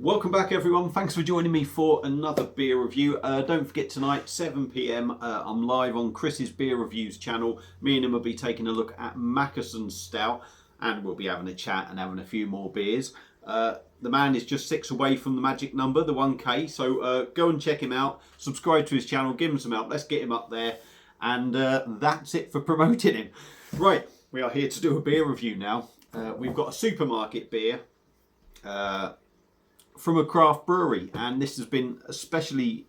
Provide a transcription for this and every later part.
Welcome back everyone, thanks for joining me for another beer review. Don't forget tonight, 7 PM, I'm live on Chris's Beer Reviews channel. Me and him will be taking a look at Mackeson Stout and we'll be having a chat and having a few more beers. The man is just 6 away from the magic number, the 1K, so go and check him out, subscribe to his channel, give him some help, let's get him up there, and that's it for promoting him. Right, we are here to do a beer review now. We've got a supermarket beer from a craft brewery, and this has been exclusively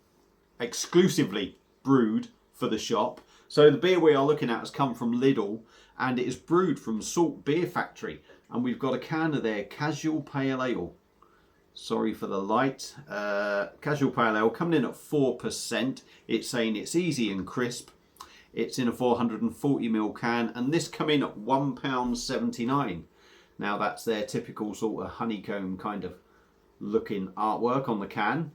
brewed for the shop. So the beer we are looking at has come from Lidl and it is brewed from Salt Beer Factory, and we've got a can of their Casual Pale Ale. Sorry for the light. Casual Pale Ale coming in at 4%. It's saying it's easy and crisp. It's in a 440ml can, and this come in at £1.79. Now that's their typical sort of honeycomb kind of looking artwork on the can.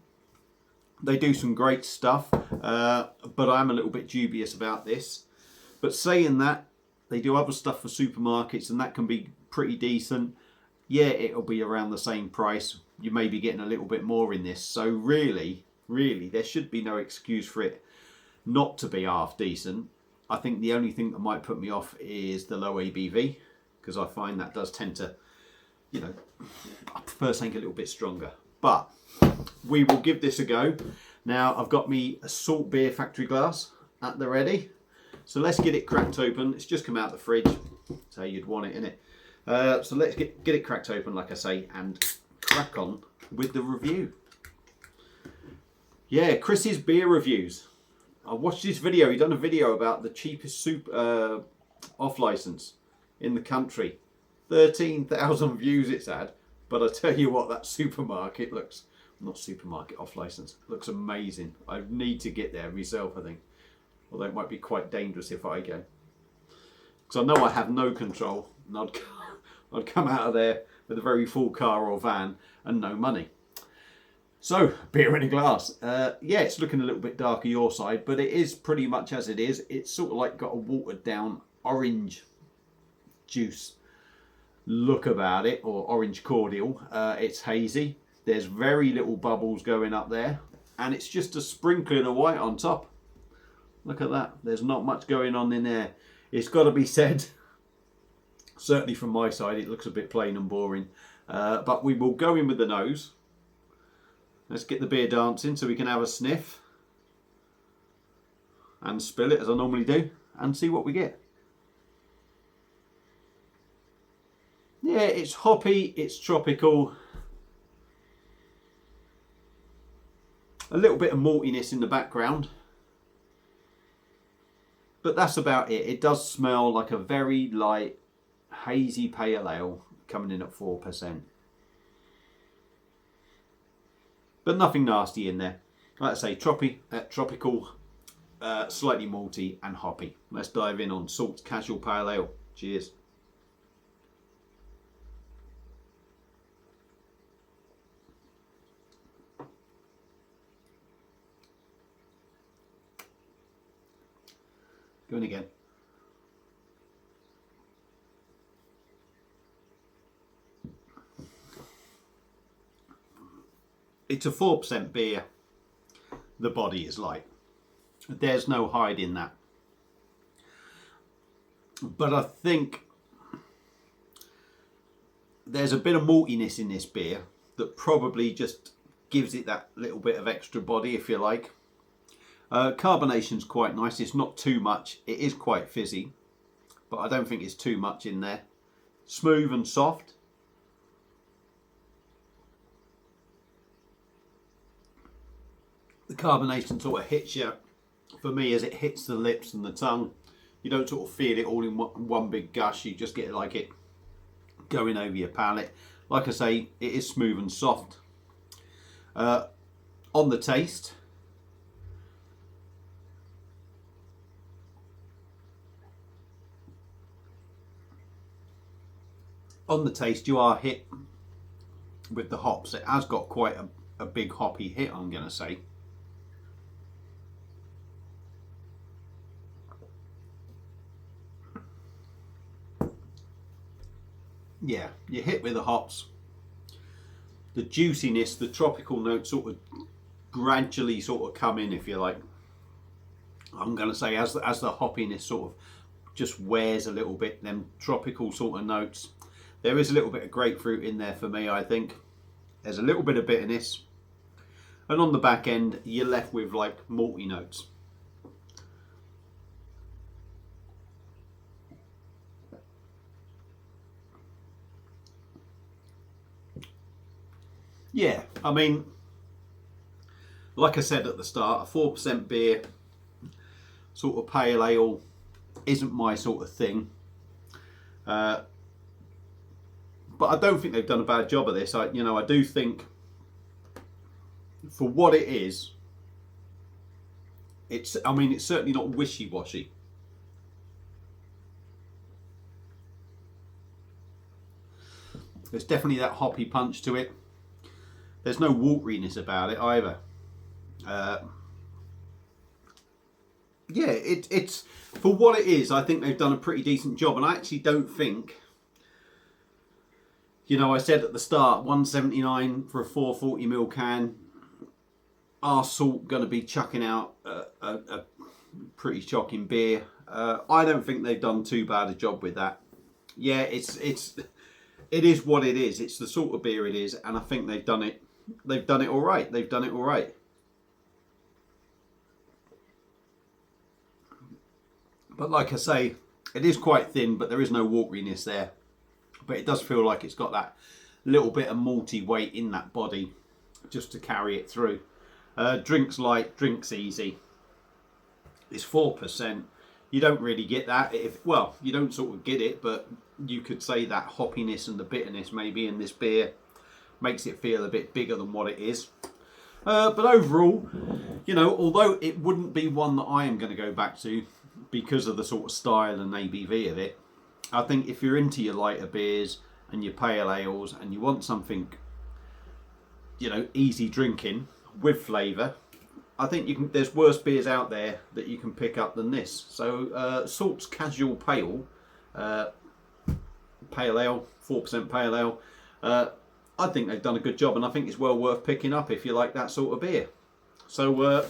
They do some great stuff, but I'm a little bit dubious about this. But saying that, they do other stuff for supermarkets and that can be pretty decent. Yeah, it'll be around the same price. You may be getting a little bit more in this. So really, there should be no excuse for it not to be half decent. I think the only thing that might put me off is the low ABV, because I find that does tend to, you know, I prefer something a little bit stronger. But we will give this a go. Now I've got me a Salt Beer Factory glass at the ready. So let's get it cracked open. It's just come out of the fridge. That's how you'd want it, innit? So let's get it cracked open, like I say, and crack on with the review. Yeah, Chris's Beer Reviews. I watched this video. He done a video about the cheapest soup off license in the country. 13,000 views it's had, but I tell you what, that supermarket looks, not supermarket, off license, looks amazing. I need to get there myself, I think, although it might be quite dangerous if I go, because I know I have no control, and I'd come out of there with a very full car or van and no money. So, beer in a glass. Yeah, it's looking a little bit darker your side, but it is pretty much as it is. It's sort of like got a watered down orange juice look about it, or orange cordial. It's hazy. There's very little bubbles going up there, and it's just a sprinkling of white on top. Look at that. There's not much going on in there. It's got to be said, certainly from my side, it looks a bit plain and boring. But we will go in with the nose. Let's get the beer dancing so we can have a sniff and spill it as I normally do and see what we get. Yeah, it's hoppy, it's tropical. A little bit of maltiness in the background. But that's about it. It does smell like a very light, hazy pale ale coming in at 4%. But nothing nasty in there. Like I say, tropical, slightly malty and hoppy. Let's dive in on Salt's Casual Pale Ale. Cheers. Going again. It's a 4% beer. The body is light. There's no hiding that. But I think there's a bit of maltiness in this beer that probably just gives it that little bit of extra body, if you like. Carbonation's quite nice. It's not too much. It is quite fizzy, but I don't think it's too much in there. Smooth and soft. The carbonation sort of hits you, for me, as it hits the lips and the tongue. You don't sort of feel it all in one big gush. You just get like it going over your palate. Like I say, it is smooth and soft. On the taste, you are hit with the hops. It has got quite a big hoppy hit, I'm going to say. Yeah, you're hit with the hops. the juiciness, the tropical notes sort of gradually sort of come in, if you like. I'm going to say as the hoppiness sort of just wears a little bit, them tropical sort of notes. There is a little bit of grapefruit in there for me, I think. There's a little bit of bitterness. And on the back end, you're left with like malty notes. Yeah, I mean, like I said at the start, a 4% beer, sort of pale ale, isn't my sort of thing. But I don't think they've done a bad job of this. I do think, for what it is, it's certainly not wishy-washy. There's definitely that hoppy punch to it. There's no wateriness about it either. Yeah, it's for what it is. I think they've done a pretty decent job, and I actually don't think. I said at the start, 179 for a 440ml can. Are Salt going to be chucking out a pretty shocking beer? I don't think they've done too bad a job with that. Yeah, it is what it is. It's the sort of beer it is, and I think they've done it. They've done it all right. They've done it all right. But like I say, it is quite thin, but there is no wateriness there. But it does feel like it's got that little bit of malty weight in that body just to carry it through. Drinks light, drinks easy. It's 4%. You don't really get that. You don't sort of get it, but you could say that hoppiness and the bitterness maybe in this beer makes it feel a bit bigger than what it is. But overall, although it wouldn't be one that I am going to go back to because of the sort of style and ABV of it, I think if you're into your lighter beers and your pale ales and you want something, easy drinking with flavour, I think there's worse beers out there that you can pick up than this. So Salt's Casual Pale, pale ale, 4% pale ale, I think they've done a good job, and I think it's well worth picking up if you like that sort of beer. So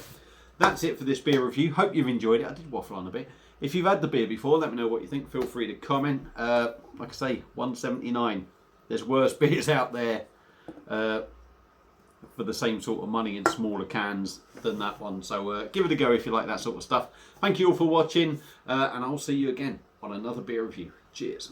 that's it for this beer review. Hope you've enjoyed it. I did waffle on a bit. If you've had the beer before, let me know what you think. Feel free to comment. Like I say, 179. There's worse beers out there for the same sort of money in smaller cans than that one. So give it a go if you like that sort of stuff. Thank you all for watching, and I'll see you again on another beer review. Cheers.